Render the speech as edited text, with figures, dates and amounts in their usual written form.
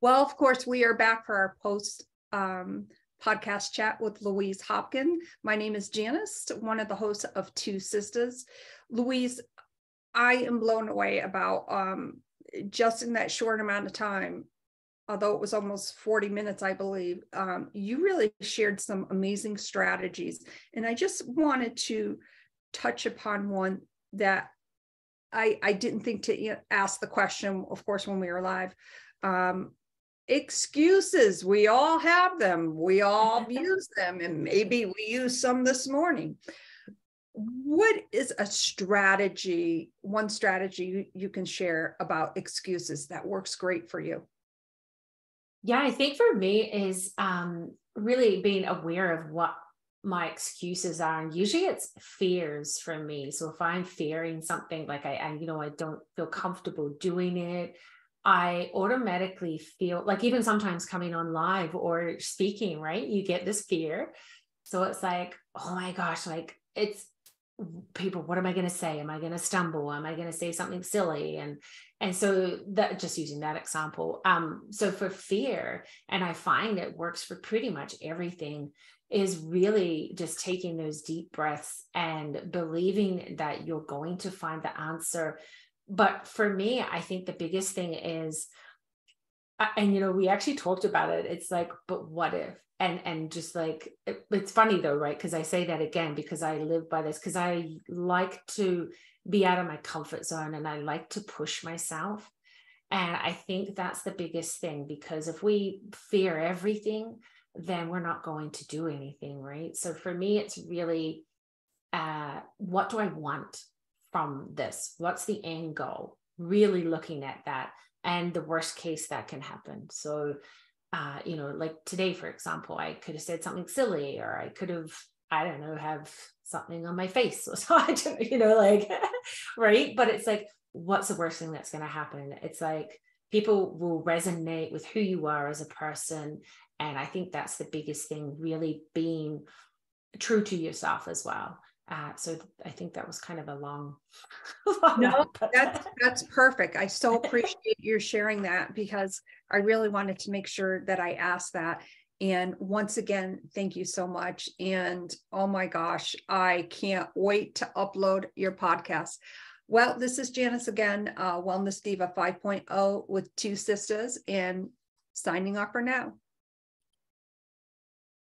Well, of course, we are back for our post podcast chat with Louise Hopkin. My name is Janice, one of the hosts of Two Sisters. Louise, I am blown away about just in that short amount of time, although it was almost 40 minutes, I believe, you really shared some amazing strategies. And I just wanted to touch upon one that I didn't think to ask the question, of course, when we were live. Excuses, we all have them, we all use them, and maybe we use some this morning. What is a strategy, one strategy you can share about excuses that works great for you? Yeah, I think for me is really being aware of what my excuses are. And usually it's fears for me. So if I'm fearing something, like I don't feel comfortable doing it, I automatically feel like, even sometimes coming on live or speaking, right? You get this fear. So it's like, oh my gosh, like it's people, what am I going to say? Am I going to stumble? Am I going to say something silly? And so that, just using that example. So for fear, and I find it works for pretty much everything, is really just taking those deep breaths and believing that you're going to find the answer. But for me, I think the biggest thing is, and we actually talked about it. It's like, but what if? And just like, it's funny though, right? Because I say that again, because I live by this, because I like to be out of my comfort zone and I like to push myself. And I think that's the biggest thing, because if we fear everything, then we're not going to do anything, right? So for me, it's really, what do I want from this? What's the end goal? Really looking at that and the worst case that can happen. So, like today, for example, I could have said something silly, or I could have, I don't know, have something on my face. So I don't, like, right. But it's like, what's the worst thing that's going to happen? It's like, people will resonate with who you are as a person. And I think that's the biggest thing, really being true to yourself as well. So I think that was kind of a long, No, but that's perfect. I so appreciate you sharing that, because I really wanted to make sure that I asked that. And once again, thank you so much. And oh my gosh, I can't wait to upload your podcast. Well, this is Janice again, Wellness Diva 5.0 with Two Sisters, and signing off for now.